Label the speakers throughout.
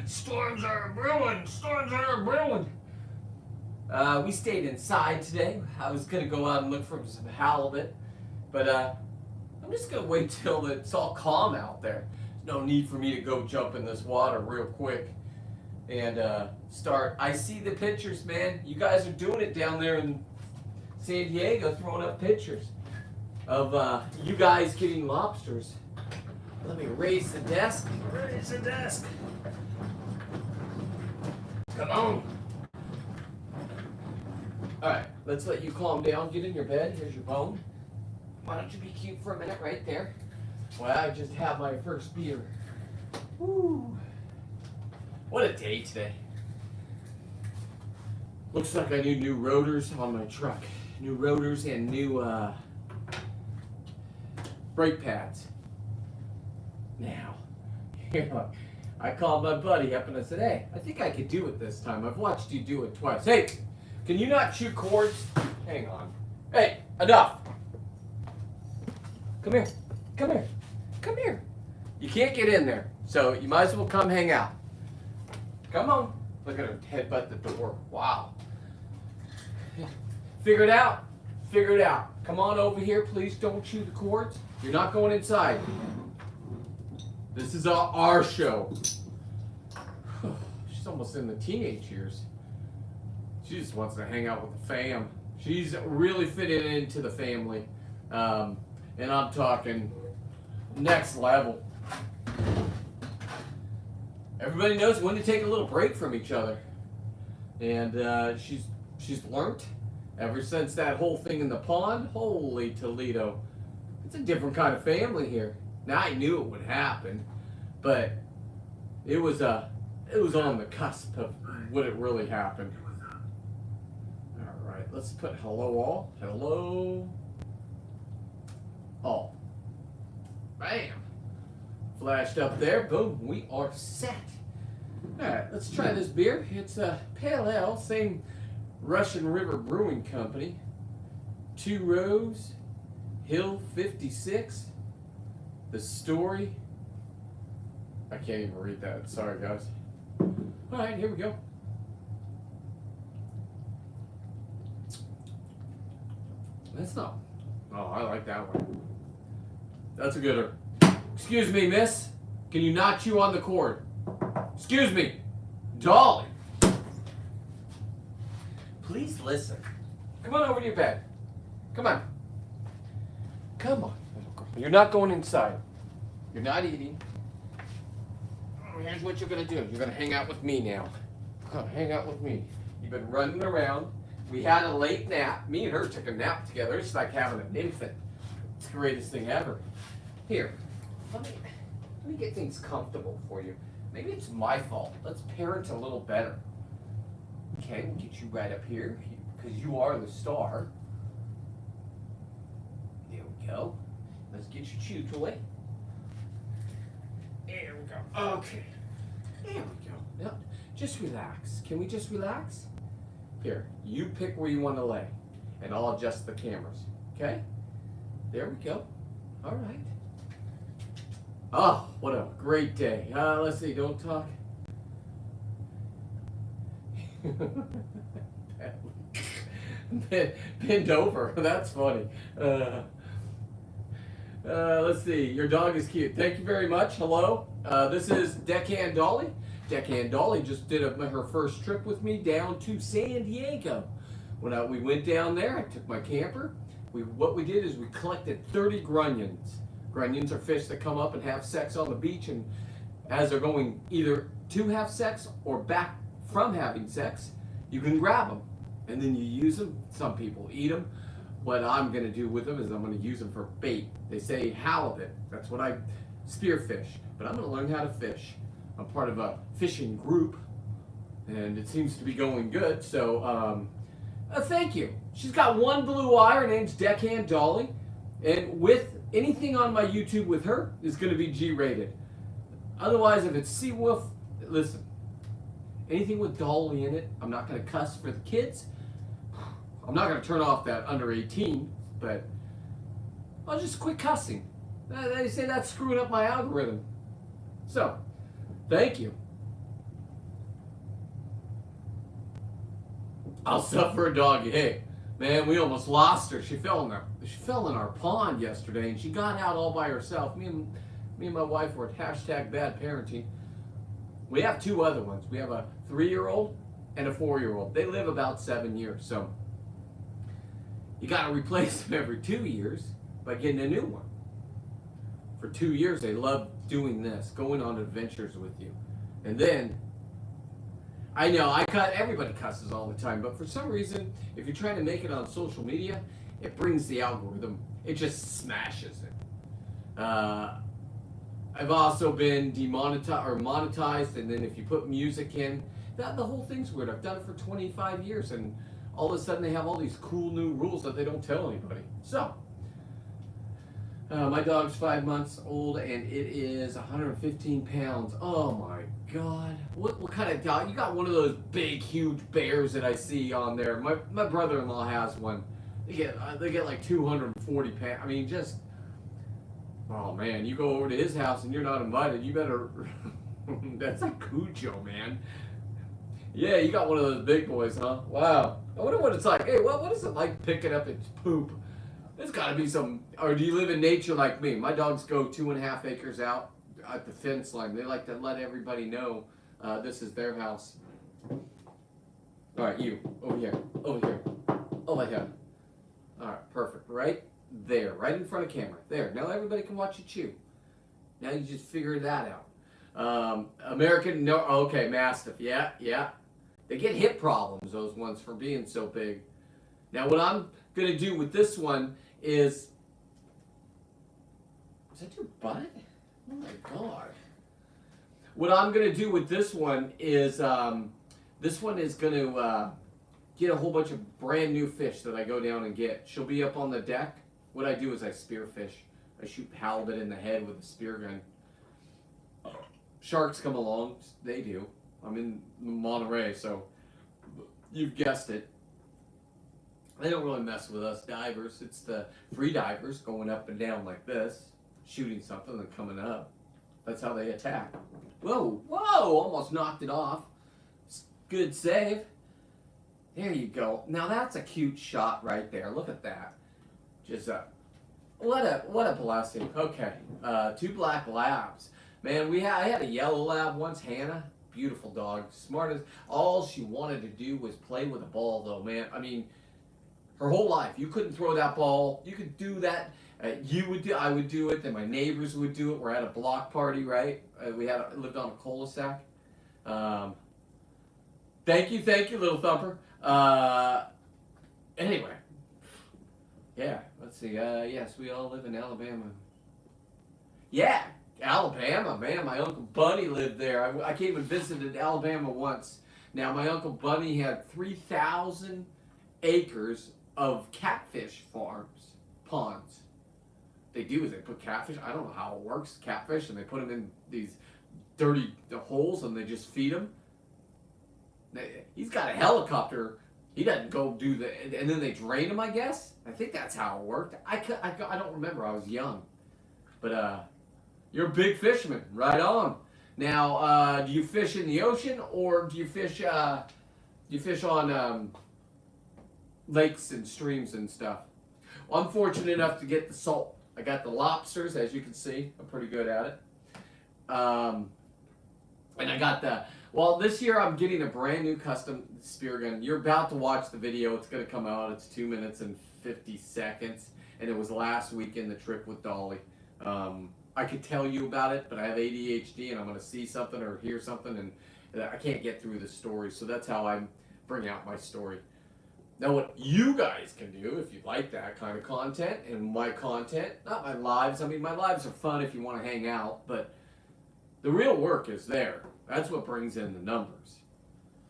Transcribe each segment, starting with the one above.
Speaker 1: Storms are brewing. Storms are brewing. We stayed inside today. I was gonna go out and look for some halibut, but I'm just gonna wait till it's all calm out there. There's no need for me to go jump in this water real quick and start. I see the pictures, man. You guys are doing it down there in San Diego, throwing up pictures of you guys getting lobsters. Let me raise the desk. Raise the desk. Come on. Alright, let's let you calm down. Get in your bed. Here's your bone. Why don't you be cute for a minute right there? Well, I just had my first beer. Woo. What a day today. Looks like I need new rotors on my truck. New rotors and new brake pads. Now, I called my buddy up and I said, hey, I think I could do it this time. I've watched you do it twice. Hey, can you not shoot cords? Hang on. Hey, enough. Come here. Come here. Come here. You can't get in there, so you might as well come hang out. Come on. Look at her headbutt the door. Wow. Figure it out. Figure it out. Come on over here. Please don't shoot the cords. You're not going inside. This is our show. She's almost in the teenage years. She just wants to hang out with the fam. She's really fitting into the family. And I'm talking next level. Everybody knows when to take a little break from each other. And she's learned ever since that whole thing in the pond. Holy Toledo. It's a different kind of family here. Now I knew it would happen, but it was on the cusp of what it really happened. All right, let's put hello all. Hello all. Bam. Flashed up there. Boom. We are set. All right, let's try this beer. It's a Pale Ale, same Russian River Brewing Company. 2 Rows, Hill 56. The story. I can't even read that. Sorry, guys. All right, here we go. That's not. Oh, I like that one. That's a gooder. Excuse me, miss. Can you not chew on the cord? Excuse me. Dolly. Please listen. Come on over to your bed. Come on. Come on. You're not going inside. You're not eating. Here's what you're going to do. You're going to hang out with me now. Come hang out with me. You've been running around. We had a late nap. Me and her took a nap together. It's like having an infant. It's the greatest thing ever. Here, let me get things comfortable for you. Maybe it's my fault. Let's parent a little better. Okay, we'll get you right up here because you are the star. There we go. Let's get your chew toy. There we go. Okay. There we go. Now, just relax. Can we just relax? Here, you pick where you want to lay, and I'll adjust the cameras. Okay? There we go. All right. Oh, what a great day. Let's see. Don't talk. Bend over. That's funny. Let's see. Your dog is cute. Thank you very much. Hello. This is Deckhand Dolly. Deckhand Dolly just did her first trip with me down to San Diego. When we went down there, I took my camper. What we did is we collected 30 grunions. Grunions are fish that come up and have sex on the beach, and as they're going either to have sex or back from having sex, you can grab them and then you use them. Some people eat them. What I'm going to do with them is I'm going to use them for bait. They say halibut. That's what I spearfish. But I'm going to learn how to fish. I'm part of a fishing group, and it seems to be going good. So thank you. She's got one blue eye. Her name's Deckhand Dolly. And with anything on my YouTube with her is going to be G-rated. Otherwise, if it's Seawolf, listen, anything with Dolly in it, I'm not going to cuss for the kids. I'm not going to turn off that under 18, but I'll just quit cussing. They say that's screwing up my algorithm. So, thank you. I'll suffer a doggy. Hey, man, we almost lost her. She fell in our pond yesterday, and she got out all by herself. Me and my wife were at hashtag bad parenting. We have two other ones. We have a 3-year-old and a 4-year-old. They live about 7 years, so you got to replace them every 2 years by getting a new one. For 2 years, they love doing this, going on adventures with you. And then, I know, everybody cusses all the time, but for some reason, if you're trying to make it on social media, it brings the algorithm. It just smashes it. I've also been monetized, and then if you put music in, the whole thing's weird. I've done it for 25 years, and all of a sudden they have all these cool new rules that they don't tell anybody. So, my dog's 5 months old, and it is 115 pounds. Oh my God. What kind of dog? You got one of those big, huge bears that I see on there. My brother-in-law has one. They get like 240 pounds. I mean, just, oh man, you go over to his house and you're not invited. You better, that's like Cujo, man. Yeah, you got one of those big boys, huh? Wow. I wonder what it's like. Hey, what is it like picking up its poop? There's got to be some, or do you live in nature like me? My dogs go 2.5 acres out at the fence line. They like to let everybody know this is their house. All right, you, over here, over here. All right, perfect, right there, right in front of camera. There, now everybody can watch you chew. Now you just figured that out. American, no, okay, Mastiff, yeah. They get hip problems, those ones, for being so big. Now what I'm going to do with this one is that your butt? Oh my God. What I'm going to do with this one is going to get a whole bunch of brand new fish that I go down and get. She'll be up on the deck. What I do is I spearfish. I shoot halibut in the head with a spear gun. Sharks come along. They do. I'm in Monterey, so you've guessed it. They don't really mess with us divers. It's the free divers going up and down like this, shooting something and coming up. That's how they attack. Whoa, almost knocked it off. Good save. There you go. Now that's a cute shot right there. Look at that. Just what a blessing. Okay, 2 black labs. Man, I had a yellow lab once, Hannah. Beautiful dog, smart as. All she wanted to do was play with a ball, though, man. I mean, her whole life, you couldn't throw that ball. You could do that. I would do it. Then my neighbors would do it. We're at a block party, right? We lived on a cul-de-sac. Thank you, little thumper. Anyway, yeah. Let's see. Yes, we all live in Alabama. Yeah, Alabama, man. My Uncle Bunny lived there. I came and visited Alabama once. Now, my Uncle Bunny had 3,000 acres of catfish ponds. They do is they put catfish. I don't know how it works, catfish, and they put them in these dirty holes and they just feed them. He's got a helicopter. He doesn't go do and then they drain him, I guess. I think that's how it worked. I don't remember. I was young, but you're a big fisherman, right on. Now, do you fish in the ocean or do you fish? Do you fish on lakes and streams and stuff? Well, I'm fortunate enough to get the salt. I got the lobsters, as you can see. I'm pretty good at it. And I got this year I'm getting a brand new custom spear gun. You're about to watch the video. It's going to come out. It's 2 minutes and 50 seconds. And it was last weekend, the trip with Dolly. I could tell you about it, but I have ADHD and I'm going to see something or hear something and I can't get through the story. So that's how I bring out my story. Now, what you guys can do, if you like that kind of content, and my content, not my lives. I mean, my lives are fun if you want to hang out, but the real work is there. That's what brings in the numbers.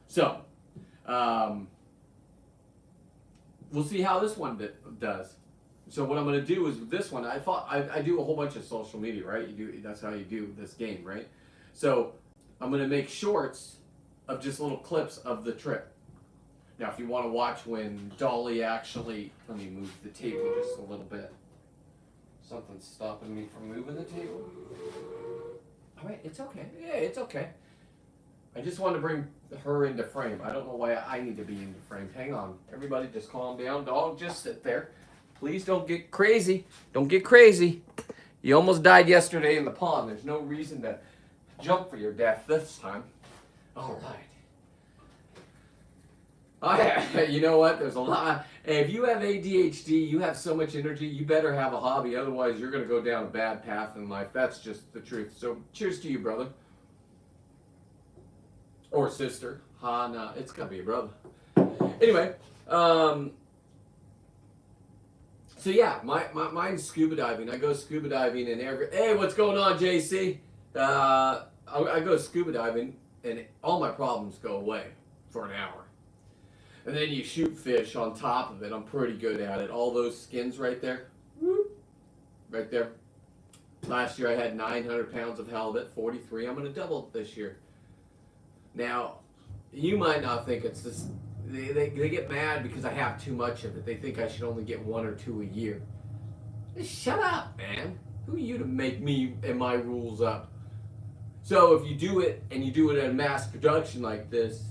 Speaker 1: So, we'll see how this one does. So what I'm going to do is with this one, I do a whole bunch of social media, right? That's how you do this game, right? So I'm going to make shorts of just little clips of the trip. Now, if you want to watch when Dolly actually, let me move the table just a little bit. Something's stopping me from moving the table. All right, it's okay. Yeah, it's okay. I just wanted to bring her into frame. I don't know why I need to be into frame. Hang on. Everybody just calm down. Dog, just sit there. Please don't get crazy. Don't get crazy. You almost died yesterday in the pond. There's no reason to jump for your death this time. All right. You know what? There's a lot. Hey, if you have ADHD, you have so much energy, you better have a hobby. Otherwise, you're going to go down a bad path in life. That's just the truth. So cheers to you, brother. Or sister. No, it's got to be a brother. Anyway, so yeah, mine's scuba diving. I go scuba diving and hey, what's going on, JC? I go scuba diving and all my problems go away for an hour. And then you shoot fish on top of it. I'm pretty good at it. All those skins right there. Right there. Last year I had 900 pounds of halibut, 43. I'm going to double it this year. Now, you might not think it's this. They get mad because I have too much of it. They think I should only get 1 or 2 a year. Shut up, man. Who are you to make me and my rules up? So if you do it, and you do it in mass production like this,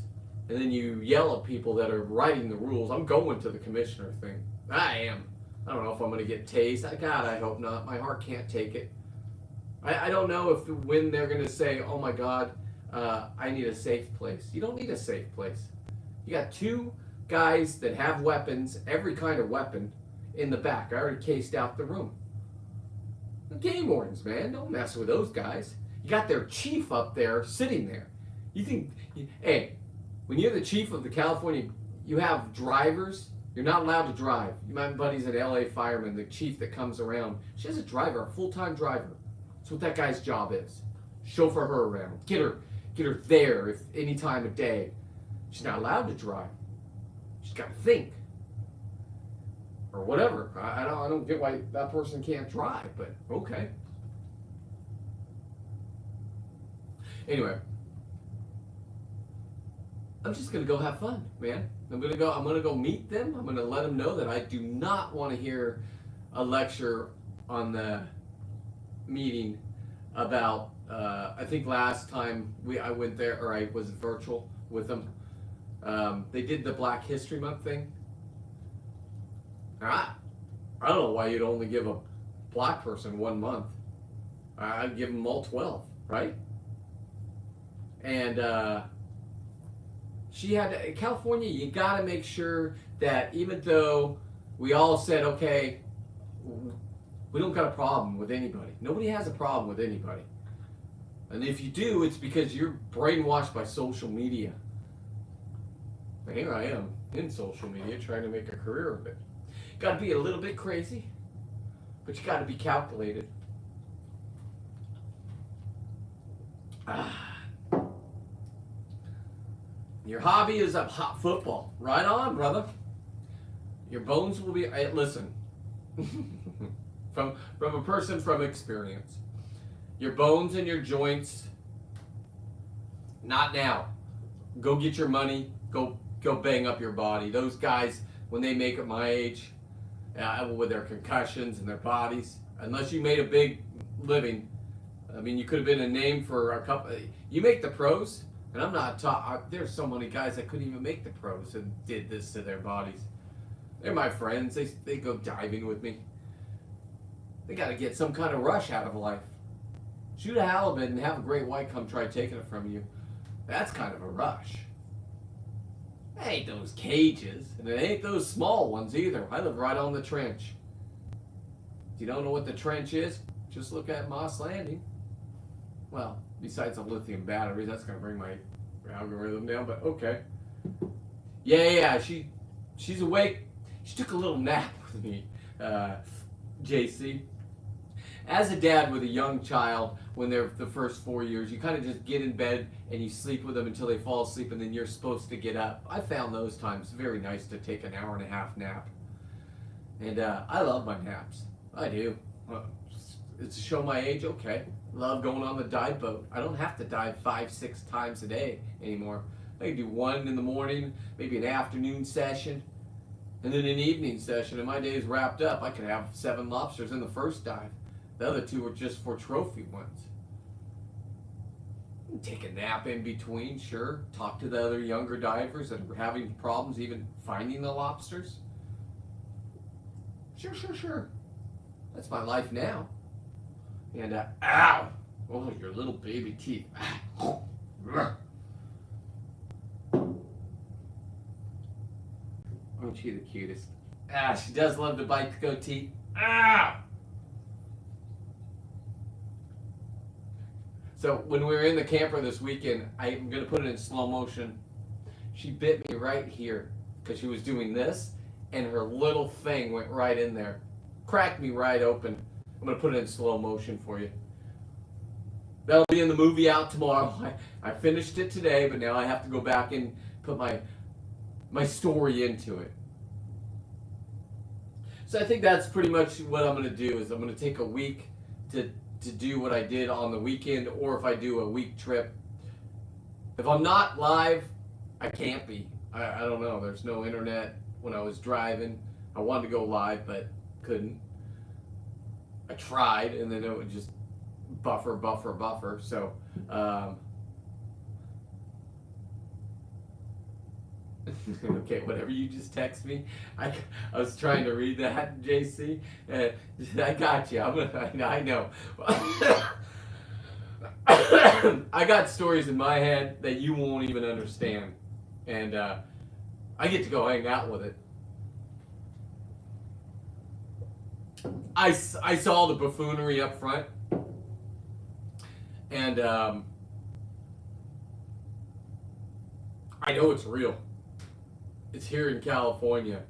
Speaker 1: and then you yell at people that are writing the rules, I'm going to the commissioner thing. I am. I don't know if I'm going to get tased. God, I hope not. My heart can't take it. I don't know when they're going to say, oh my God, I need a safe place. You don't need a safe place. You got 2 guys that have weapons, every kind of weapon, in the back. I already cased out the room. Game wardens, man. Don't mess with those guys. You got their chief up there sitting there. You think, hey, when you're the chief of the California, you have drivers. You're not allowed to drive. My buddy's an LA fireman, the chief that comes around. She has a driver, a full-time driver. That's what that guy's job is. Chauffeur her around. Get her there if any time of day. She's not allowed to drive. She's got to think. Or whatever. I don't get why that person can't drive, but okay. Anyway. I'm just gonna go have fun, man. I'm gonna go meet them. I'm gonna let them know that I do not want to hear a lecture on the meeting about I think last time I went there, or I was virtual with them. They did the Black History Month thing. I don't know why you'd only give a black person 1 month. I'd give them all 12, right? And she had to, in California, you got to make sure that even though we all said, okay, we don't got a problem with anybody. Nobody has a problem with anybody. And if you do, it's because you're brainwashed by social media. And here I am in social media trying to make a career of it. Got to be a little bit crazy, but you got to be calculated. Your hobby is hot football. Right on, brother. Your bones will be. Listen, from a person from experience, your bones and your joints. Not now. Go get your money. Go bang up your body. Those guys, when they make it my age, with their concussions and their bodies, unless you made a big living, I mean, you could have been a name for a couple. You make the pros, and I'm not there's so many guys that couldn't even make the pros and did this to their bodies. They're my friends. They go diving with me. They got to get some kind of rush out of life. Shoot a halibut and have a great white come try taking it from you. That's kind of a rush. It ain't those cages, and it ain't those small ones either. I live right on the trench. If you don't know what the trench is, just look at Moss Landing. Well, besides the lithium batteries, that's going to bring my algorithm down, but okay. Yeah, she's awake. She took a little nap with me, JC. As a dad with a young child, when they're the first 4 years, you kind of just get in bed and you sleep with them until they fall asleep, and then you're supposed to get up. I found those times very nice to take an hour-and-a-half nap. And I love my naps. I do. It's to show my age, okay. Love going on the dive boat. I don't have to dive 5-6 times a day anymore. I can do one in the morning, maybe an afternoon session, and then an evening session. And my day's wrapped up. I could have 7 lobsters in the first dive. The other 2 were just for trophy ones. Take a nap in between, sure. Talk to the other younger divers that are having problems even finding the lobsters. Sure. That's my life now. And, ow! Oh, your little baby teeth. Aren't you the cutest? She does love to bite the goatee. Ow! So when we were in the camper this weekend, I'm going to put it in slow motion. She bit me right here because she was doing this, and her little thing went right in there. Cracked me right open. I'm going to put it in slow motion for you. That'll be in the movie out tomorrow. I finished it today, but now I have to go back and put my story into it. So I think that's pretty much what I'm going to do. Is I'm going to take a week to do what I did on the weekend, or if I do a week trip. If I'm not live, I can't be. I don't know. There's no internet. When I was driving, I wanted to go live, but couldn't. I tried, and then it would just buffer. So, okay, whatever you just text me. I was trying to read that, JC. I got you. I know. I got stories in my head that you won't even understand, and I get to go hang out with it. I saw the buffoonery up front, and I know it's real. It's here in California.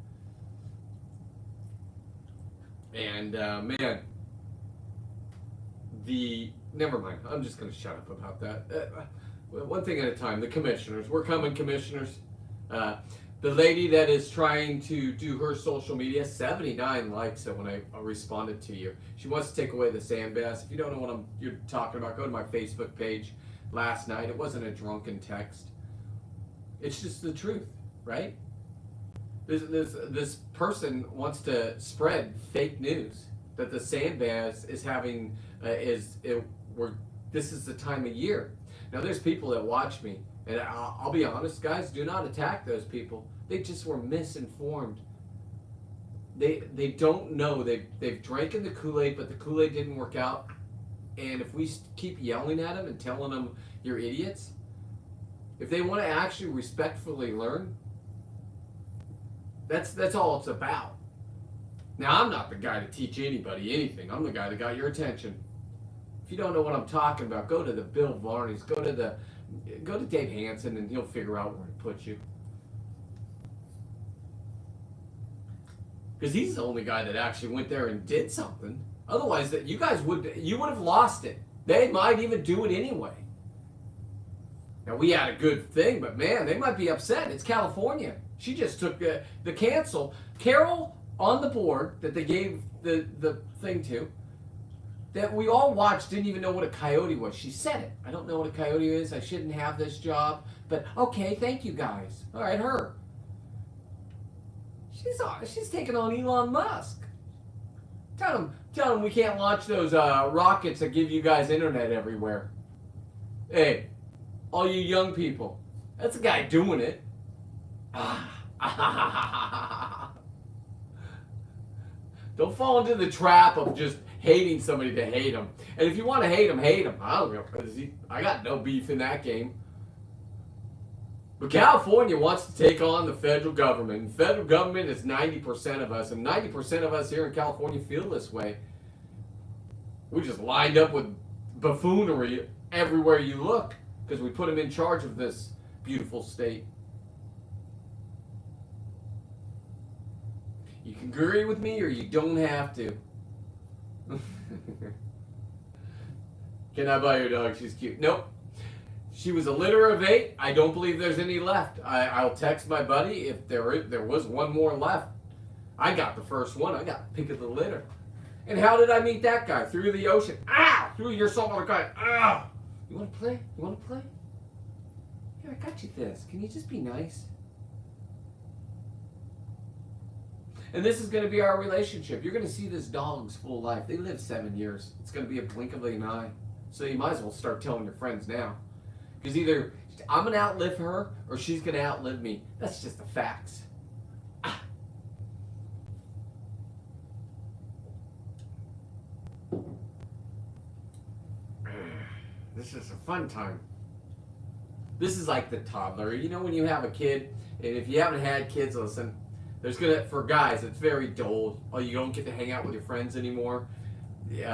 Speaker 1: And man, never mind. I'm just going to shut up about that. One thing at a time. The commissioners. We're coming, commissioners. The lady that is trying to do her social media, 79 likes it when I responded to you. She wants to take away the sand bass. If you don't know what you're talking about, go to my Facebook page last night. It wasn't a drunken text. It's just the truth, right? This person wants to spread fake news that the sand bass is having this is the time of year. Now there's people that watch me, and I'll be honest, guys, do not attack those people. They just were misinformed. They don't know. They've drank in the Kool-Aid, but the Kool-Aid didn't work out. And if we keep yelling at them and telling them you're idiots, if they want to actually respectfully learn, that's all it's about. Now, I'm not the guy to teach anybody anything. I'm the guy that got your attention. If you don't know what I'm talking about, go to the Bill Varney's, go to Dave Hansen, and he'll figure out where to put you. Because he's the only guy that actually went there and did something. Otherwise, you would have lost it. They might even do it anyway. Now, we had a good thing, but man, they might be upset. It's California. She just took the cancel. Carol on the board that they gave the thing to, that we all watched, didn't even know what a coyote was. She said it. I don't know what a coyote is. I shouldn't have this job. But okay, thank you guys. All right, her. She's taking on Elon Musk. Tell him we can't launch those rockets that give you guys internet everywhere. Hey, all you young people, that's the guy doing it. Don't fall into the trap of just hating somebody to hate them. And if you want to hate them, hate them. I don't know, because I got no beef in that game. But California wants to take on the federal government. The federal government is 90% of us, and 90% of us here in California feel this way. We just lined up with buffoonery everywhere you look because we put them in charge of this beautiful state. You can agree with me or you don't have to. Can I buy your dog? She's cute. Nope. She was a litter of 8. I don't believe there's any left. I'll text my buddy if there was one more left. I got the first one. I got pick of the litter. And how did I meet that guy? Through the ocean. Ow! Through your saltwater guy. Ow! You want to play? You want to play? Here, I got you this. Can you just be nice? And this is going to be our relationship. You're going to see this dog's full life. They live 7 years. It's going to be a blink of an eye. So you might as well start telling your friends now. Because either I'm going to outlive her or she's going to outlive me. That's just the facts. This is a fun time. This is like the toddler. You know when you have a kid, and if you haven't had kids, listen, for guys, it's very dull. Oh, you don't get to hang out with your friends anymore. You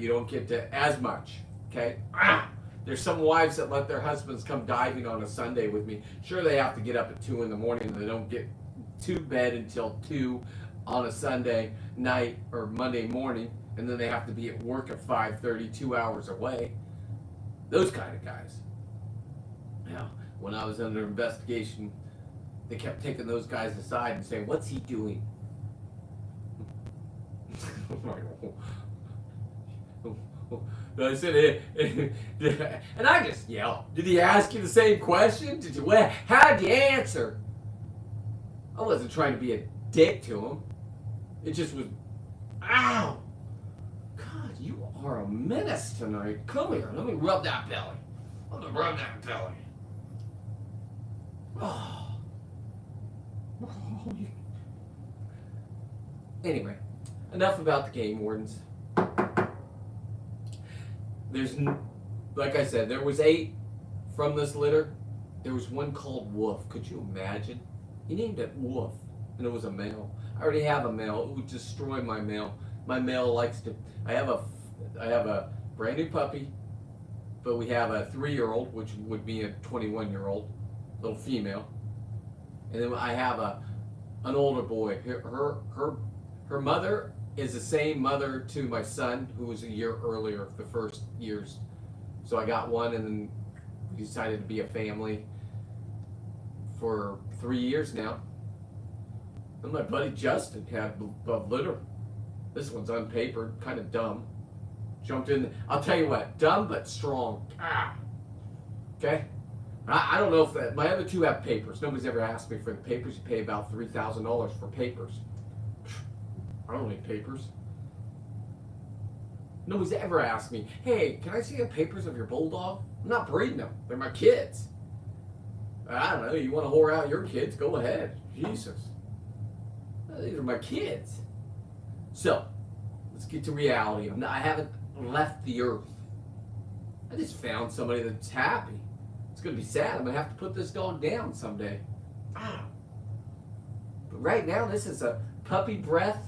Speaker 1: don't get to as much. Okay? There's some wives that let their husbands come diving on a Sunday with me. Sure, they have to get up at 2 in the morning. They don't get to bed until 2 on a Sunday night or Monday morning, and then they have to be at work at 5:30, 2 hours away. Those kind of guys. Now, when I was under investigation, they kept taking those guys aside and saying, "What's he doing?" I said, and I just yelled. Did he ask you the same question? How'd you answer? I wasn't trying to be a dick to him. It just was, ow! God, you are a menace tonight. Come here, let me rub that belly. Let me rub that belly. Oh. Anyway, enough about the game wardens. Like I said, there was 8 from this litter. There was one called Wolf. Could you imagine? He named it Wolf, and it was a male. I already have a male. It would destroy my male. My male likes to. I have a brand new puppy, but we have a 3-year-old, which would be a 21-year-old, little female, and then I have an older boy. Her mother is the same mother to my son, who was a year earlier, the first years. So I got one, and then we decided to be a family for 3 years now. And my buddy Justin had a litter. This one's unpapered, kind of dumb. Jumped in. I'll tell you what, dumb but strong. Okay? I don't know if that. My other 2 have papers. Nobody's ever asked me for the papers. You pay about $3,000 for papers. I don't need papers. Nobody's ever asked me, "Hey, can I see the papers of your bulldog?" I'm not breeding them. They're my kids. I don't know. You want to whore out your kids? Go ahead. Jesus. These are my kids. So, let's get to reality. I haven't left the earth. I just found somebody that's happy. It's going to be sad. I'm going to have to put this dog down someday. But right now, this is a puppy breath.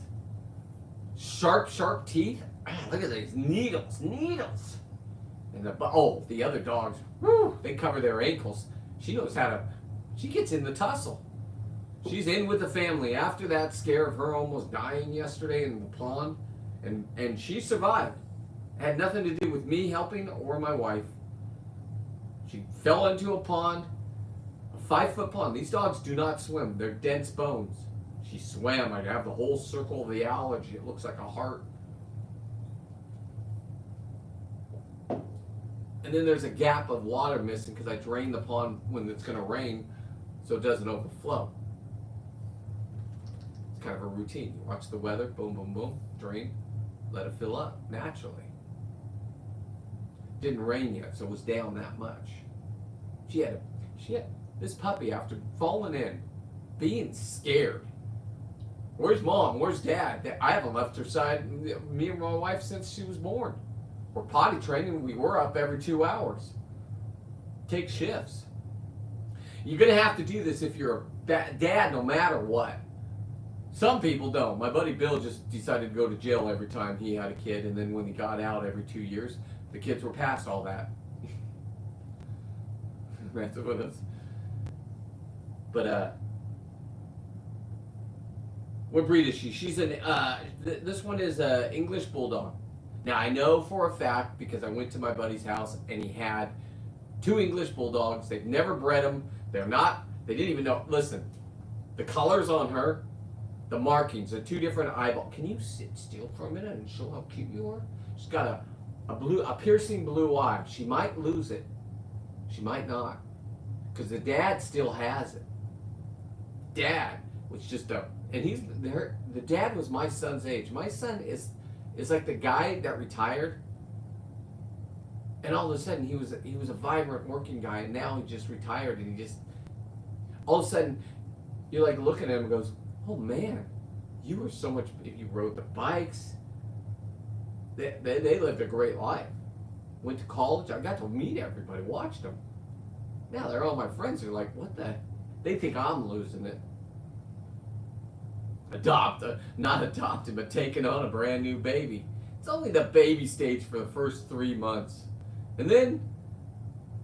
Speaker 1: Sharp teeth. Look at these needles. And the other dogs, they cover their ankles. She knows how to, she gets in the tussle. She's in with the family after that scare of her almost dying yesterday in the pond. And she survived. It had nothing to do with me helping or my wife. She fell into a pond, a 5-foot pond. These dogs do not swim. They're dense bones. She swam. I have the whole circle of the allergy. It looks like a heart. And then there's a gap of water missing because I drain the pond when it's going to rain so it doesn't overflow. It's kind of a routine. You watch the weather, boom, boom, boom, drain, let it fill up naturally. Didn't rain yet, so it was down that much. She had this puppy, after falling in, being scared. Where's mom? Where's dad? I haven't left her side, me and my wife, since she was born. We're potty training. We were up every 2 hours. Take shifts. You're going to have to do this if you're a dad, no matter what. Some people don't. My buddy Bill just decided to go to jail every time he had a kid, and then when he got out every 2 years, the kids were past all that. That's what it is. But, what breed is she? She's an, this one is an English bulldog. Now, I know for a fact, because I went to my buddy's house, and he had 2 English bulldogs. They've never bred them. They didn't even know. Listen, the colors on her, the markings, the 2 different eyeballs. Can you sit still for a minute and show how cute you are? She's got a piercing blue eye. She might lose it. She might not. Because the dad still has it. Dad was just the dad was my son's age. My son is like the guy that retired. And all of a sudden, he was a vibrant working guy, and now he just retired, and he just all of a sudden, you're like looking at him and goes, oh man, you were so much. You rode the bikes. They lived a great life. Went to college. I got to meet everybody. Watched them. Now they're all my friends. They're like, what the? They think I'm losing it. Not adopted, but taking on a brand new baby. It's only the baby stage for the first 3 months. And then,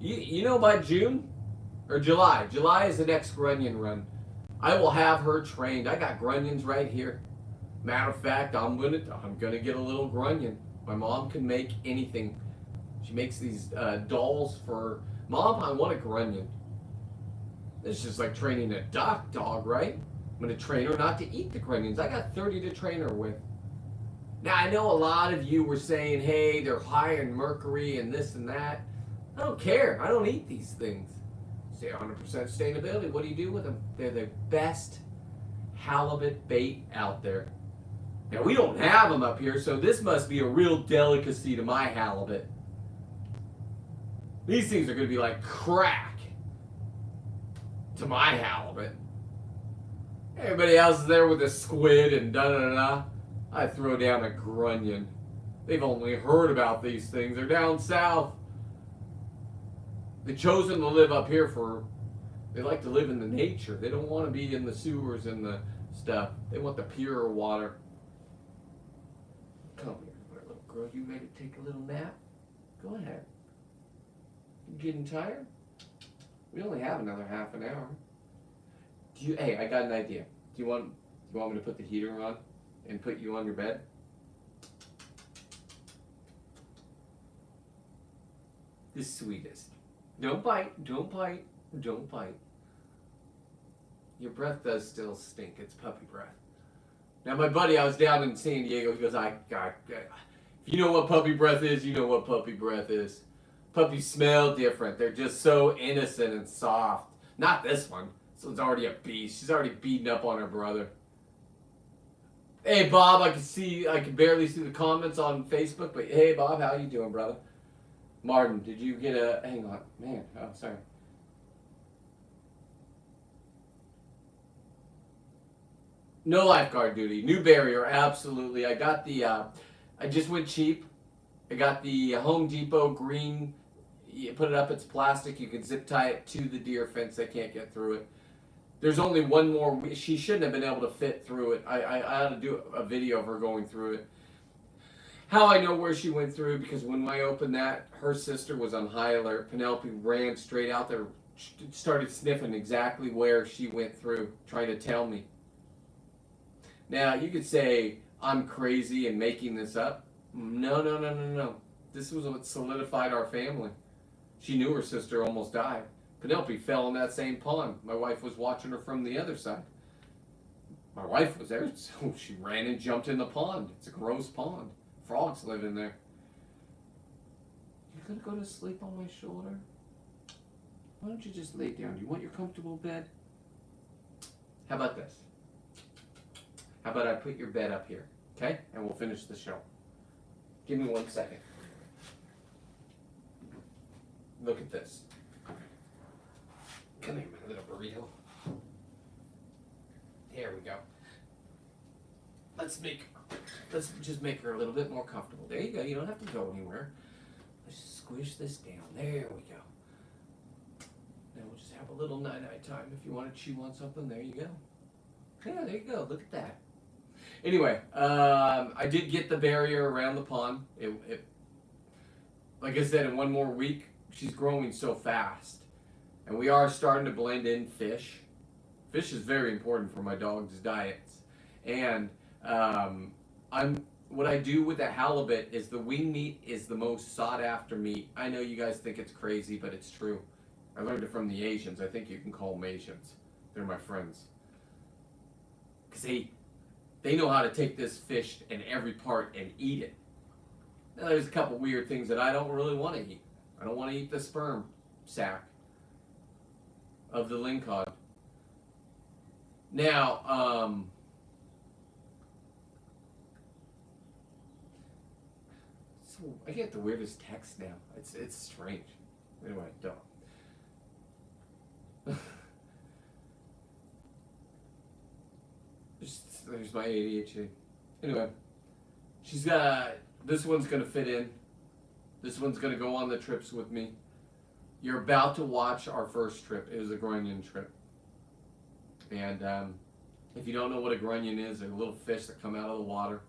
Speaker 1: you know, by June or July is the next grunion run. I will have her trained. I got grunions right here. Matter of fact, I'm gonna get a little grunion. My mom can make anything. She makes these dolls for Mom. I want a grunion. It's just like training a dog, right? I'm gonna train her not to eat the grunions. I got 30 to train her with. Now I know a lot of you were saying, hey, they're high in mercury and this and that. I don't care. I don't eat these things. Say 100% sustainability. What do you do with them? They're the best halibut bait out there. Now we don't have them up here, so this must be a real delicacy to my halibut. These things are going to be like crack to my halibut. Everybody else is there with a squid and da-da-da-da. I throw down a grunion. They've only heard about these things. They're down south. They've chosen to live up here they like to live in the nature. They don't want to be in the sewers and the stuff. They want the pure water. Come here, little girl. You ready to take a little nap? Go ahead. You getting tired? We only have another half an hour. Hey, I got an idea. Do you want me to put the heater on and put you on your bed? The sweetest. Don't bite, don't bite, don't bite. Your breath does still stink. It's puppy breath. Now, my buddy, I was down in San Diego. He goes, if you know what puppy breath is, you know what puppy breath is. Puppies smell different. They're just so innocent and soft. Not this one. This one's already a beast. She's already beaten up on her brother. Hey, Bob, I can barely see the comments on Facebook, but hey, Bob, how you doing, brother? Martin, did you get hang on, man, oh, sorry. No lifeguard duty, new barrier, absolutely. I got I just went cheap. I got the Home Depot green, you put it up, it's plastic, you can zip tie it to the deer fence, they can't get through it. There's only one more, she shouldn't have been able to fit through it. I ought to do a video of her going through it. How I know where she went through, because when I opened that, her sister was on high alert. Penelope ran straight out there, started sniffing exactly where she went through, trying to tell me. Now, you could say I'm crazy and making this up. No. This was what solidified our family. She knew her sister almost died. Penelope fell in that same pond. My wife was watching her from the other side. My wife was there, so she ran and jumped in the pond. It's a gross pond. Frogs live in there. You gonna go to sleep on my shoulder? Why don't you just lay down? Do you want your comfortable bed? How about this? How about I put your bed up here, okay? And we'll finish the show. Give me 1 second. Look at this. Come here, my little burrito. There we go. Let's just make her a little bit more comfortable. There you go. You don't have to go anywhere. Let's just squish this down. There we go. Now we'll just have a little night-night time. If you want to chew on something, there you go. Yeah, there you go. Look at that. Anyway, I did get the barrier around the pond. Like I said, in one more week, she's growing so fast. And we are starting to blend in fish. Fish is very important for my dog's diets. And what I do with the halibut is the wing meat is the most sought after meat. I know you guys think it's crazy, but it's true. I learned it from the Asians. I think you can call them Asians. They're my friends. Because they know how to take this fish in every part and eat it. Now there's a couple weird things that I don't really want to eat. I don't want to eat the sperm sac of the lingcod. Now, I get the weirdest text now. It's strange. Anyway, don't. There's my ADHD. Anyway, she's got, this one's gonna fit in. This one's gonna go on the trips with me. You're about to watch our first trip. It was a grunion trip. And if you don't know what a grunion is, they're little fish that come out of the water.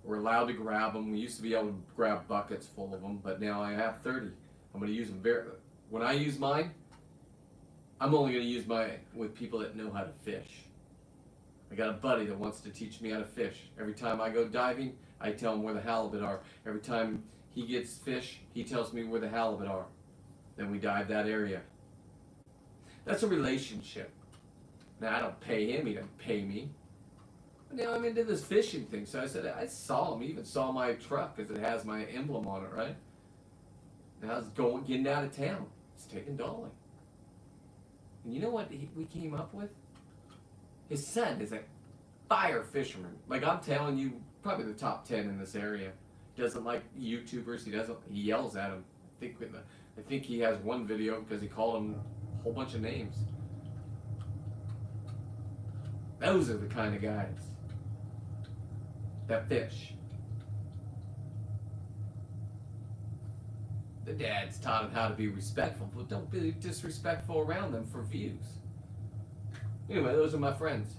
Speaker 1: We're allowed to grab them. We used to be able to grab buckets full of them, but now I have 30. I'm going to use them when I use mine, I'm only going to use mine with people that know how to fish. I got a buddy that wants to teach me how to fish. Every time I go diving, I tell him where the halibut are. Every time he gets fish, he tells me where the halibut are. Then we dive that area. That's a relationship. Now, I don't pay him, he doesn't pay me. But now I'm into this fishing thing, so I said, I saw him, he even saw my truck because it has my emblem on it, right? And I was getting out of town. It's taking Dolly. And you know what we came up with? His son is a fire fisherman. Like, I'm telling you, probably the top 10 in this area. He doesn't like YouTubers, he yells at him. I think he has one video because he called him a whole bunch of names. Those are the kind of guys that fish. The dads taught him how to be respectful, but don't be disrespectful around them for views. Anyway, those are my friends.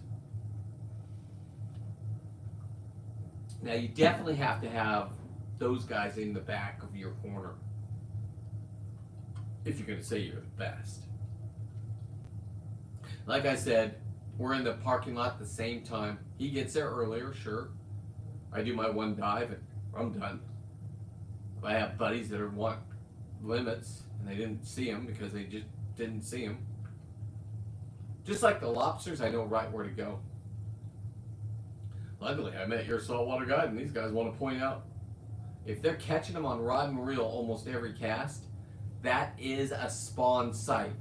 Speaker 1: Now, you definitely have to have those guys in the back of your corner if you're going to say you're the best. Like I said, we're in the parking lot at the same time. He gets there earlier, sure. I do my one dive and I'm done. I have buddies that want limits and they didn't see them because they just didn't see them. Just like the lobsters, I know right where to go. Luckily, I met your saltwater guide, and these guys want to point out, if they're catching them on rod and reel almost every cast, that is a spawn site.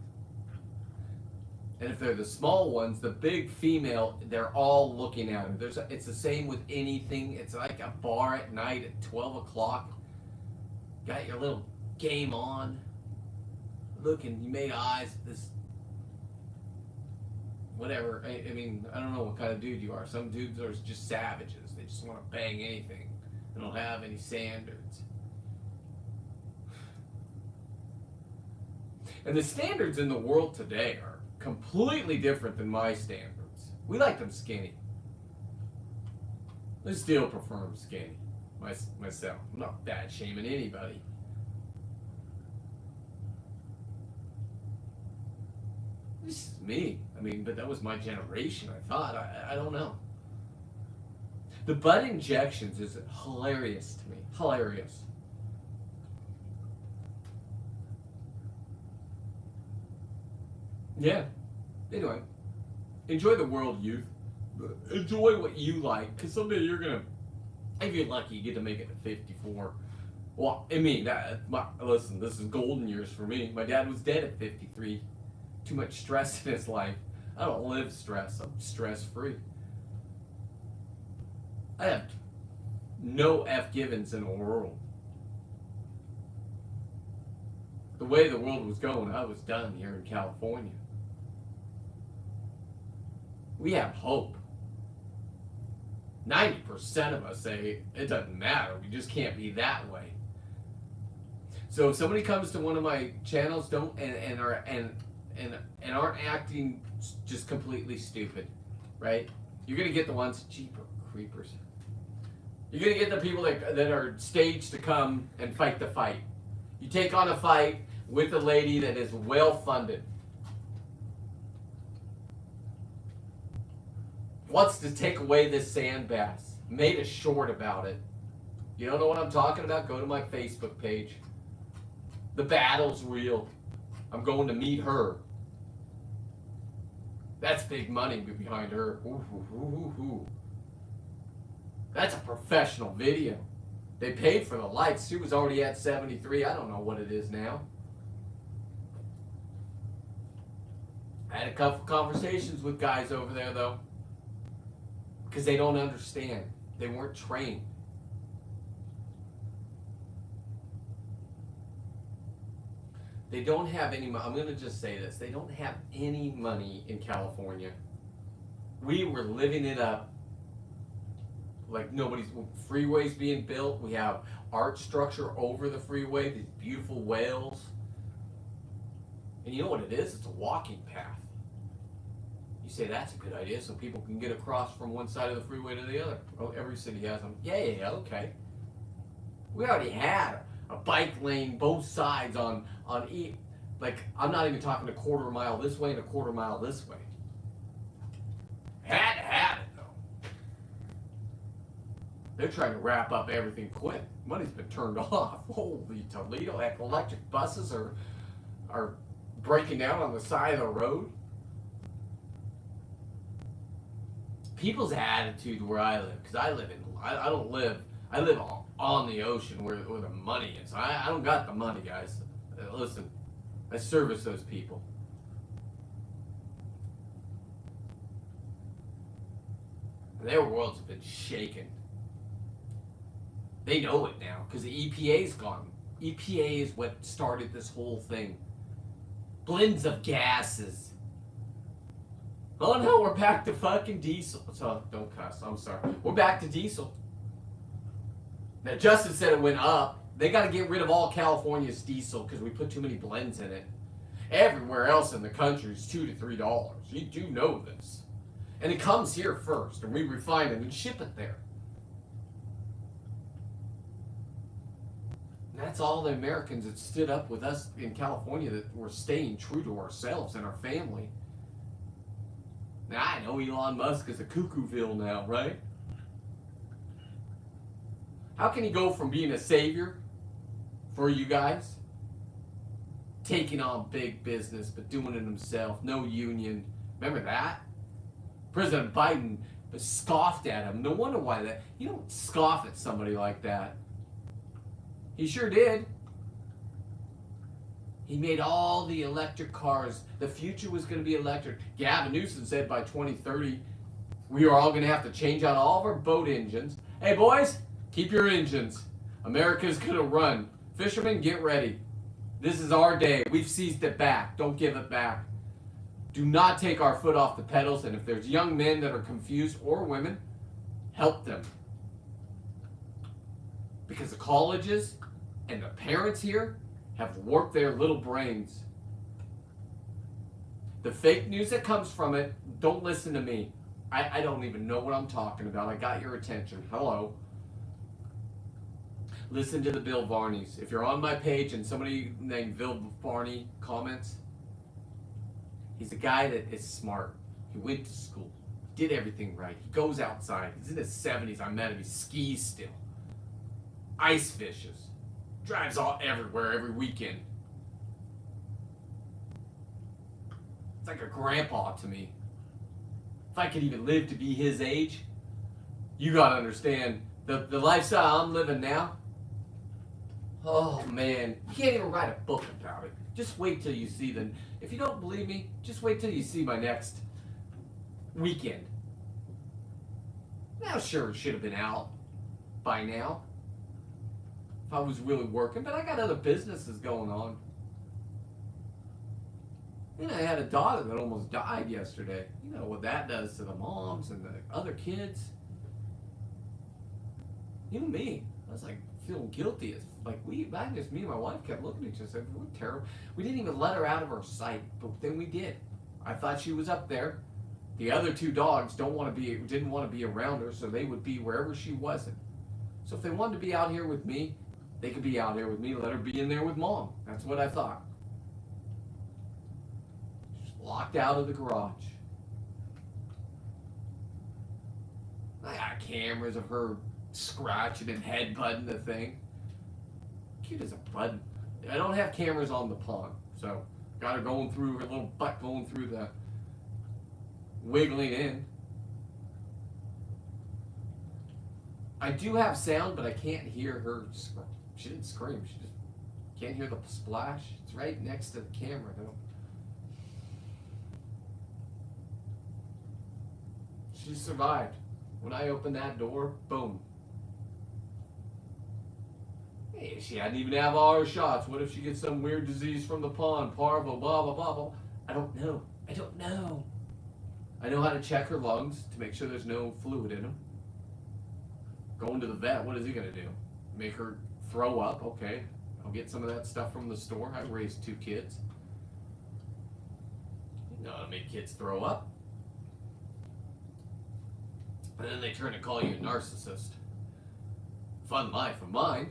Speaker 1: And if they're the small ones, the big female, they're all looking at them. It's the same with anything. It's like a bar at night at 12 o'clock. Got your little game on. Looking, you made eyes at this. Whatever. I mean, I don't know what kind of dude you are. Some dudes are just savages. They just want to bang anything. They don't have any standards. And the standards in the world today are completely different than my standards. We like them skinny. I still prefer them skinny. Myself. I'm not bad shaming anybody. This is me. I mean, but that was my generation, I thought. I don't know. The butt injections is hilarious to me. Hilarious. Yeah. Anyway, enjoy the world, youth. Enjoy what you like, because someday you're going to, if you're lucky, you get to make it to 54. Well, I mean, listen, this is golden years for me. My dad was dead at 53. Too much stress in his life. I don't live stress. I'm stress-free. I have no F-givens in the world. The way the world was going, I was done here in California. We have hope. 90% of us say it doesn't matter. We just can't be that way. So if somebody comes to one of my channels, and aren't acting just completely stupid, right? You're gonna get the ones, cheaper creepers. You're gonna get the people that are staged to come and fight the fight. You take on a fight with a lady that is well funded. Wants to take away this sand bass. Made a short about it. You don't know what I'm talking about? Go to my Facebook page. The battle's real. I'm going to meet her. That's big money behind her. Ooh, ooh, ooh, ooh. That's a professional video. They paid for the likes. She was already at 73. I don't know what it is now. I had a couple conversations with guys over there, though, because they don't understand. They weren't trained. They don't have any money. I'm going to just say this. They don't have any money in California. We were living it up like nobody's. Freeways being built. We have art structure over the freeway, these beautiful whales. And you know what it is? It's a walking path. You say that's a good idea so people can get across from one side of the freeway to the other. Oh, every city has them. Yeah, okay. We already had a bike lane both sides on like, I'm not even talking a quarter mile this way and a quarter mile this way. Had to have it though. They're trying to wrap up everything quick. Money's been turned off. Holy Toledo, heck, electric buses are breaking down on the side of the road. People's attitude where I live, because I live on the ocean where the money is. I don't got the money, guys. Listen, I service those people. And their worlds have been shaken. They know it now because the EPA's gone. EPA is what started this whole thing. Blends of gases. Oh no, we're back to fucking diesel. So don't cuss, I'm sorry. We're back to diesel. Now Justin said it went up. They got to get rid of all California's diesel because we put too many blends in it. Everywhere else in the country is $2 to $3. You do know this. And it comes here first, and we refine it and ship it there. And that's all the Americans that stood up with us in California that were staying true to ourselves and our family. Now, I know Elon Musk is a cuckooville now, right? How can he go from being a savior for you guys, taking on big business, but doing it himself, no union? Remember that? President Biden scoffed at him. No wonder why that. You don't scoff at somebody like that. He sure did. He made all the electric cars. The future was going to be electric. Gavin Newsom said by 2030, we are all going to have to change out all of our boat engines. Hey, boys, keep your engines. America's going to run. Fishermen, get ready. This is our day. We've seized it back. Don't give it back. Do not take our foot off the pedals. And if there's young men that are confused or women, help them. Because the colleges and the parents here have warped their little brains. The fake news that comes from it, don't listen to me. I don't even know what I'm talking about. I got your attention. Hello. Listen to the Bill Varneys. If you're on my page and somebody named Bill Varney comments, he's a guy that is smart. He went to school. Did everything right. He goes outside. He's in his 70s. I met him. He skis still. Ice fishes. Drives all everywhere every weekend. It's like a grandpa to me. If I could even live to be his age, you gotta understand the lifestyle I'm living now. Oh man, you can't even write a book about it. Just wait till you see if you don't believe me, just wait till you see my next weekend. Now sure, it should have been out by now. I was really working, but I got other businesses going on. You know, I had a daughter that almost died yesterday. You know what that does to the moms and the other kids. Even me, I was like feeling guilty. As like me and my wife kept looking at each other and said, we're terrible. We didn't even let her out of our sight, but then we did. I thought she was up there. The other two dogs didn't want to be around her, so they would be wherever she wasn't. So if they wanted to be out here with me, they could be out here with me, let her be in there with mom. That's what I thought. She's locked out of the garage. I got cameras of her scratching and headbutting the thing. Cute as a button. I don't have cameras on the pond, so got her going through her little butt going through the wiggling in. I do have sound, but I can't hear her. She didn't scream. She just can't hear the splash. It's right next to the camera, though. She survived. When I opened that door, boom. Hey, she hadn't even have all her shots. What if she gets some weird disease from the pond, parvo, blah, blah, blah, blah. I don't know. I don't know. I know how to check her lungs to make sure there's no fluid in them. Going to the vet, what is he going to do? Make her throw up? Okay. I'll get some of that stuff from the store. I raised 2 kids. You know how to make kids throw up. And then they turn to call you a narcissist. Fun life of mine,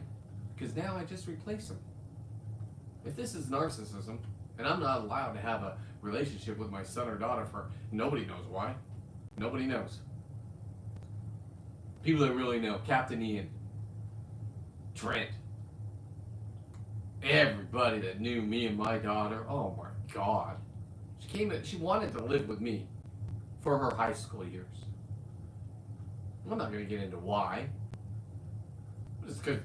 Speaker 1: because now I just replace them. If this is narcissism, and I'm not allowed to have a relationship with my son or daughter for nobody knows why. Nobody knows. People that really know, Captain Ian, Trent, everybody that knew me and my daughter, oh my God. She wanted to live with me for her high school years. I'm not going to get into why. It's because,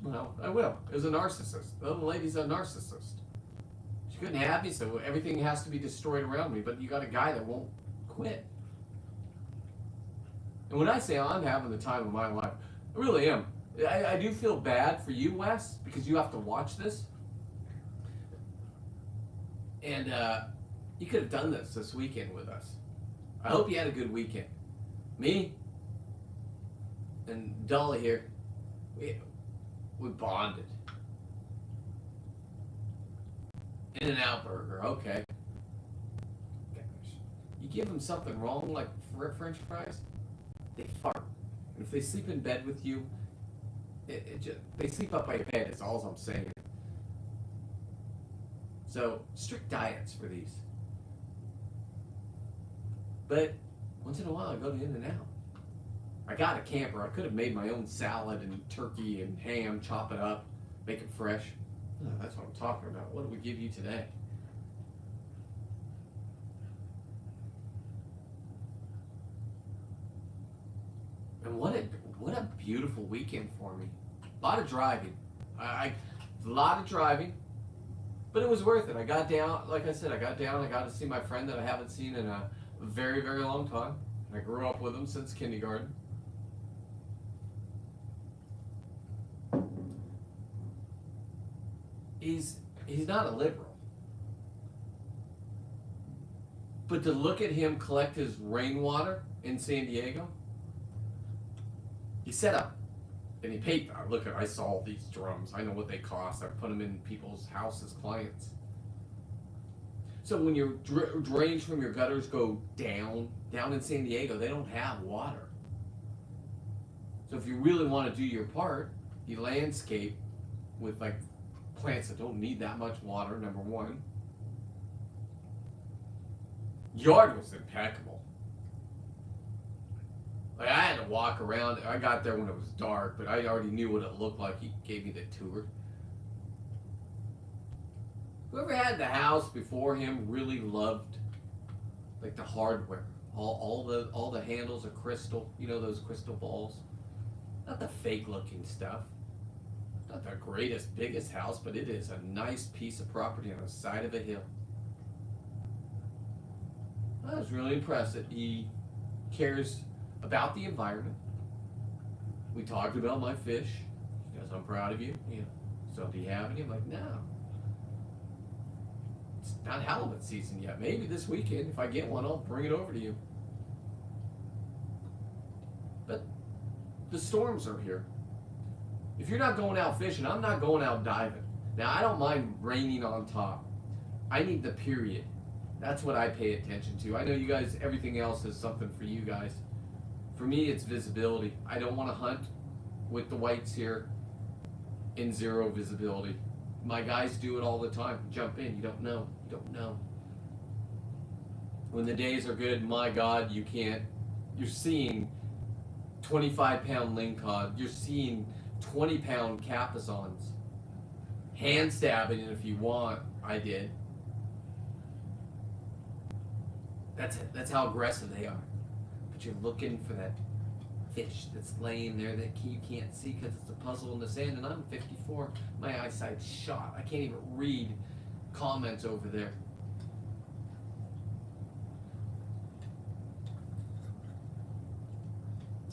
Speaker 1: well, I will. It was a narcissist. The other lady's a narcissist. She couldn't have me, so everything has to be destroyed around me. But you got a guy that won't quit. And when I say I'm having the time of my life, I really am. I do feel bad for you, Wes, because you have to watch this. And you could have done this weekend with us. I hope you had a good weekend. Me and Dolly here, we bonded. In-N-Out burger, okay. You give them something wrong, like French fries, they fart. And if they sleep in bed with you, they sleep up by your bed, is all I'm saying. So, strict diets for these. But once in a while, I go to In-N-Out. I got a camper. I could have made my own salad and turkey and ham, chop it up, make it fresh. Oh, that's what I'm talking about. What do we give you today? And what a beautiful weekend for me. A lot of driving. A lot of driving. But it was worth it. I got down, like I said, I got to see my friend that I haven't seen in a very, very long time. I grew up with him since kindergarten. He's not a liberal. But to look at him collect his rainwater in San Diego, he set up and he paid. Look, I saw these drums. I know what they cost. I put them in people's houses, clients. So when your drains from your gutters go down in San Diego, they don't have water. So if you really want to do your part, you landscape with like plants that don't need that much water, number one. Yard was impeccable. Like I had to walk around. I got there when it was dark, but I already knew what it looked like. He gave me the tour. Whoever had the house before him really loved like the hardware. All the handles are crystal. You know those crystal balls? Not the fake looking stuff. Not the greatest, biggest house, but it is a nice piece of property on the side of a hill. I was really impressed that he cares about the environment. We talked about my fish. He goes, I'm proud of you. Yeah. So do you have any? I'm like, no. It's not halibut season yet. Maybe this weekend, if I get one, I'll bring it over to you. But the storms are here. If you're not going out fishing, I'm not going out diving. Now, I don't mind raining on top. I need the period. That's what I pay attention to. I know you guys, everything else is something for you guys. For me, it's visibility. I don't want to hunt with the whites here in zero visibility. My guys do it all the time. Jump in. You don't know. You don't know. When the days are good, my God, you can't. You're seeing 25-pound lingcod. You're seeing 20-pound capizons. Hand stabbing it if you want. I did. That's how aggressive they are. But you're looking for that fish that's laying there that you can't see because it's a puzzle in the sand. And I'm 54. My eyesight's shot. I can't even read comments over there.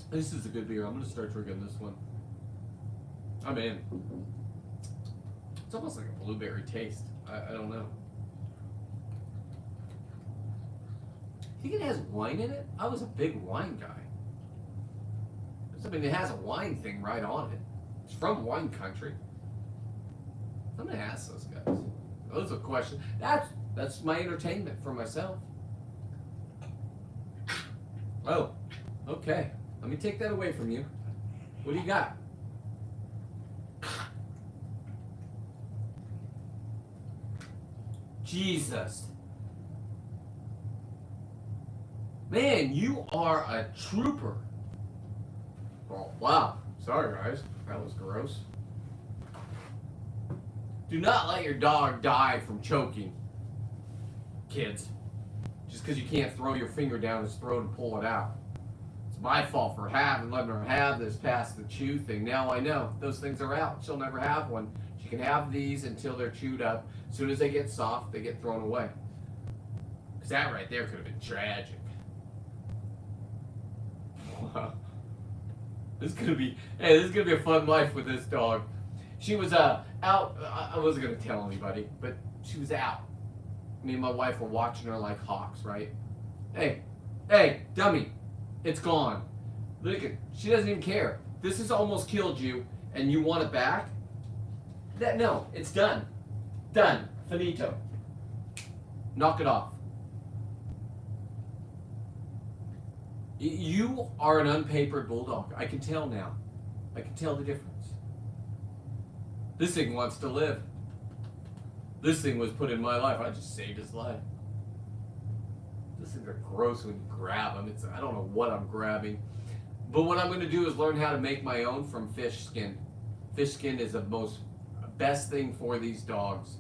Speaker 1: This is a good beer. I'm going to start drinking this one. I'm in. It's almost like a blueberry taste. I don't know. You think it has wine in it? I was a big wine guy. I mean, it has a wine thing right on it. It's from wine country. I'm gonna ask those guys. Those are questions. That's my entertainment for myself. Oh, okay. Let me take that away from you. What do you got? Jesus. Man, you are a trooper. Oh, wow. Sorry, guys. That was gross. Do not let your dog die from choking, kids. Just because you can't throw your finger down his throat and pull it out. It's my fault for letting her have this past the chew thing. Now I know those things are out. She'll never have one. She can have these until they're chewed up. As soon as they get soft, they get thrown away. Because that right there could have been tragic. Wow. This is gonna be a fun life with this dog. She was out. I wasn't gonna tell anybody, but she was out. Me and my wife were watching her like hawks, right? Hey, dummy, it's gone. Look at, she doesn't even care. This has almost killed you, and you want it back? No, it's done. Done. Finito. Knock it off. You are an unpapered bulldog. I can tell now. I can tell the difference. This thing wants to live. This thing was put in my life. I just saved his life. These things are gross when you grab them. I don't know what I'm grabbing. But what I'm going to do is learn how to make my own from fish skin. Fish skin is the best thing for these dogs.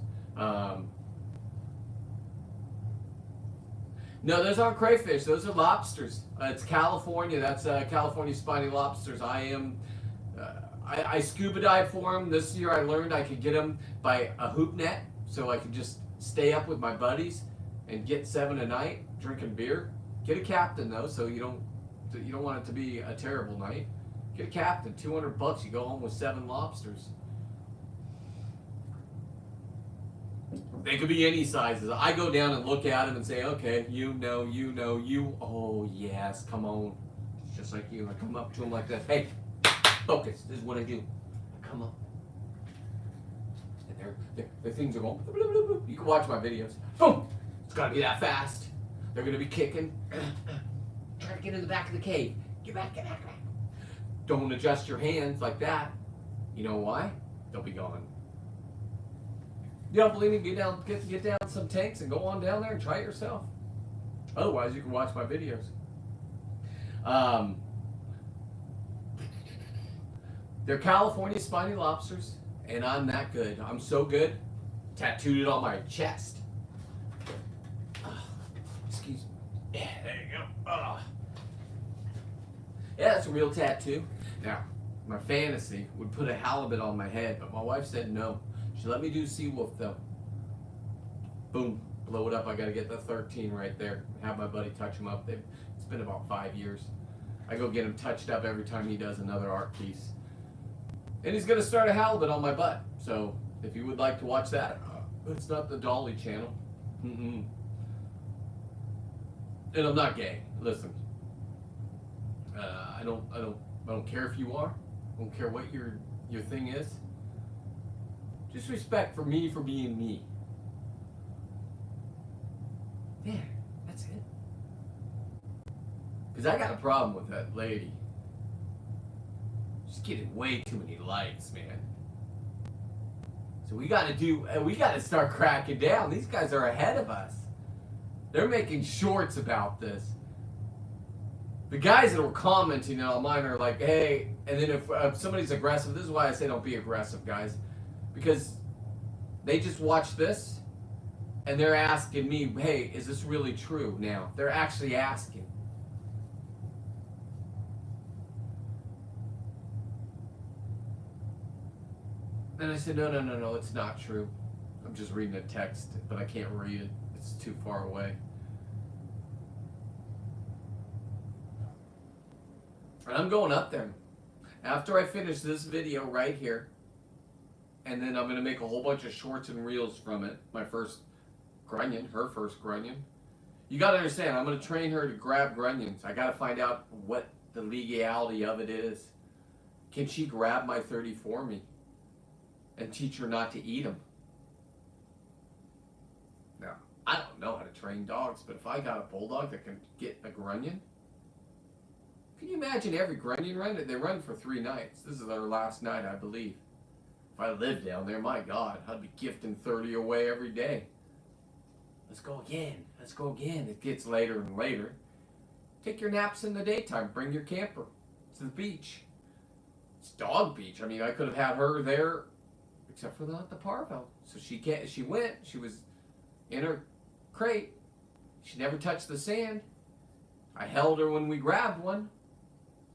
Speaker 1: No, those aren't crayfish. Those are lobsters. It's California. That's California spiny lobsters. I scuba dive for them. This year I learned I could get them by a hoop net, so I could just stay up with my buddies and get 7 a night drinking beer. Get a captain though, so you don't want it to be a terrible night. Get a captain, $200. You go home with 7 lobsters. They could be any sizes. I go down and look at them and say, okay, you. Oh, yes, come on. It's just like you. I come up to them like this. Hey, focus. This is what I do. I come up. And their things are going. You can watch my videos. Boom. It's got to be that fast. They're going to be kicking. Try to get in the back of the cave. Get back. Don't adjust your hands like that. You know why? They'll be gone. You don't believe me? Get down some tanks and go on down there and try it yourself. Otherwise, you can watch my videos. They're California spiny lobsters, and I'm that good. I'm so good. Tattooed it on my chest. Excuse me. Yeah, there you go. Yeah, that's a real tattoo. Now, my fantasy would put a halibut on my head, but my wife said no. She let me do Seawolf though. Boom, blow it up. I gotta get the 13 right there. Have my buddy touch him up. It's been about 5 years. I go get him touched up every time he does another art piece. And he's gonna start a halibut on my butt. So if you would like to watch that, it's not the Dolly channel. And I'm not gay. Listen, I don't care if you are. I don't care what your thing is. Just respect for me for being me. Yeah, that's it. Because I got a problem with that lady. She's getting way too many likes, man. So we got to start cracking down. These guys are ahead of us. They're making shorts about this. The guys that were commenting on mine are like, hey, and then if somebody's aggressive, this is why I say don't be aggressive, guys. Because they just watch this and they're asking me, hey, is this really true now? They're actually asking. And I said, no, it's not true. I'm just reading a text, but I can't read it. It's too far away. And I'm going up there. After I finish this video right here, and then I'm going to make a whole bunch of shorts and reels from it. My first grunion, her first grunion. You got to understand, I'm going to train her to grab grunions. I got to find out what the legality of it is. Can she grab my 30 for me and teach her not to eat them? Now, I don't know how to train dogs, but if I got a bulldog that can get a grunion, can you imagine every grunion run? They run for 3 nights. This is our last night, I believe. If I lived down there, my God, I'd be gifting 30 away every day. Let's go again. Let's go again. It gets later and later. Take your naps in the daytime. Bring your camper to the beach. It's dog beach. I mean, I could have had her there, except for not the parvo. So she can't. She went. She was in her crate. She never touched the sand. I held her when we grabbed one.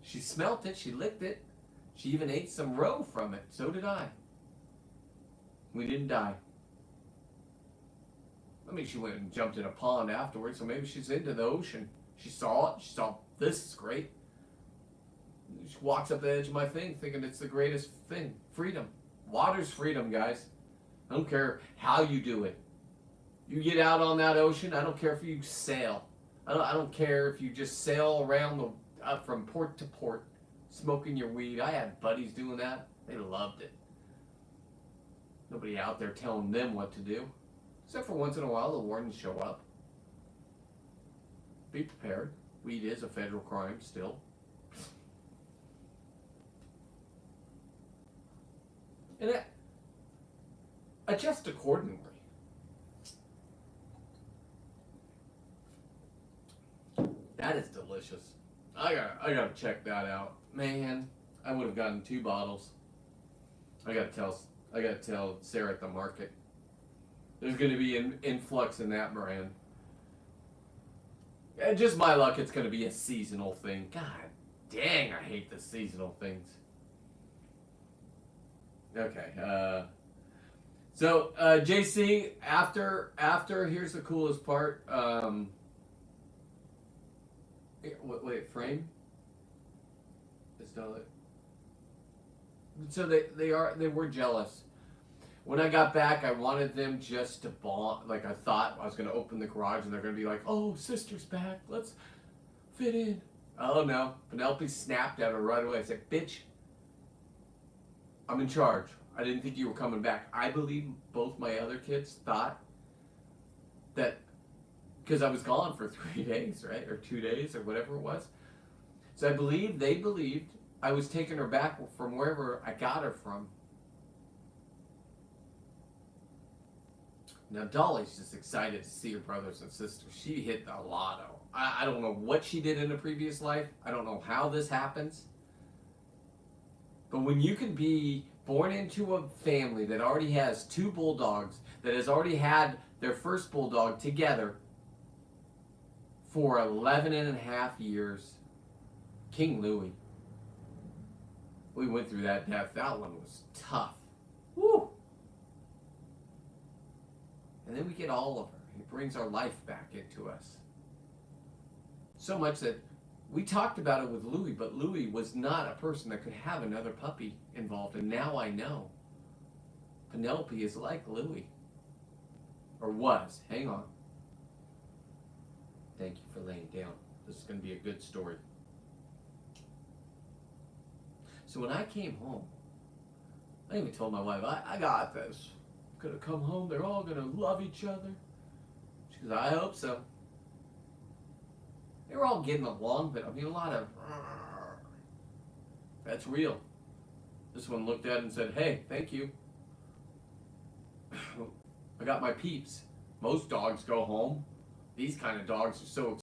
Speaker 1: She smelt it. She licked it. She even ate some roe from it. So did I. We didn't die. I mean, she went and jumped in a pond afterwards, so maybe she's into the ocean. She saw it. She saw, this is great. She walks up the edge of my thing thinking it's the greatest thing. Freedom. Water's freedom, guys. I don't care how you do it. You get out on that ocean, I don't care if you sail. I don't care if you just sail around from port to port, smoking your weed. I had buddies doing that. They loved it. Nobody out there telling them what to do. Except for once in a while, the wardens show up. Be prepared. Weed is a federal crime still. And adjust accordingly. That is delicious. I gotta check that out. Man, I would have gotten 2 bottles. I gotta tell Sarah at the market. There's gonna be an influx in that brand. And just my luck, it's gonna be a seasonal thing. God dang, I hate the seasonal things. Okay. So JC, after here's the coolest part. Wait, frame. It's not. So they were jealous. When I got back, I wanted them just to bond. Like I thought I was gonna open the garage and they're gonna be like, "Oh, sister's back. Let's fit in." Oh no, Penelope snapped at her right away. I said, "Bitch, I'm in charge. I didn't think you were coming back." I believe both my other kids thought that because I was gone for 3 days, right? Or 2 days or whatever it was. So I believe they believed I was taking her back from wherever I got her from. Now Dolly's just excited to see her brothers and sisters. She hit the lotto. I don't know what she did in a previous life. I don't know how this happens. But when you can be born into a family that already has 2 bulldogs, that has already had their first bulldog together for 11 and a half years, King Louie. We went through that death. That one was tough. Woo! And then we get Oliver. He brings our life back into us. So much that we talked about it with Louie, but Louie was not a person that could have another puppy involved. And now I know. Penelope is like Louie. Or was. Hang on. Thank you for laying down. This is going to be a good story. So when I came home, I even told my wife, I got this. I'm going to come home. They're all going to love each other. She goes, I hope so. They were all getting along, but I mean, a lot of, that's real. This one looked at it and said, hey, thank you. I got my peeps. Most dogs go home. These kind of dogs are so